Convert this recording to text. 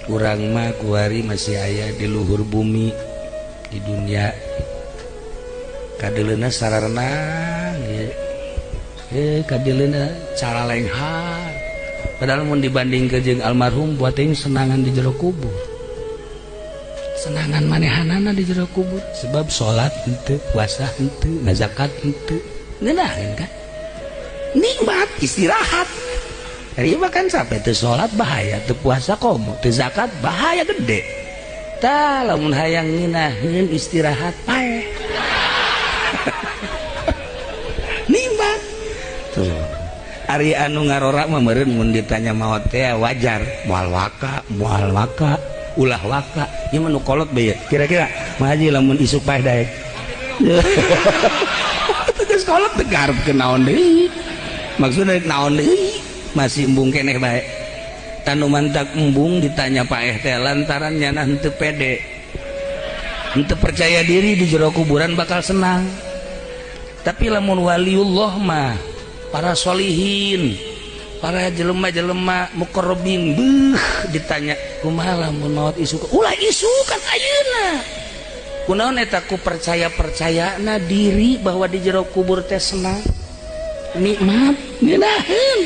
urang mah kuari masih aya di luhur bumi di dunia kadeleuna sararna kadeleuna cara lenghar padahal mun dibandingkeun jeung almarhum buat teuing senangan di jero kubur senangan manehanana di jero kubur sebab salat henteu puasa henteu zakat henteu ngeunaheun kan nikmat istirahat hari kan sampai teu salat bahaya teu puasa komo teu zakat bahaya gede tah lamun hayang ngeunaheun istirahat paeh nikmat tuh ari anu ngarora mah meureun mun ditanya maot teh wajar moal waka ulah waka ieu mah nu kolot bae kira-kira mah haji lamun isuk paeh daek geus kolot teu garepkeun naon deui maksudna naon deui masih embung keneh bae tanu mantak embung ditanya paeh teh lantaran nyana henteu pede henteu percaya diri di jero kuburan bakal senang tapi lamun waliullah mah para solihin para jelema-jelema muqarrabin ditanya kumaha lamun maot isuk ulah isukan ayeuna kunaon eta ku percaya-percayana diri bahwa di jero kubur teh senang nikmat ngeunaheun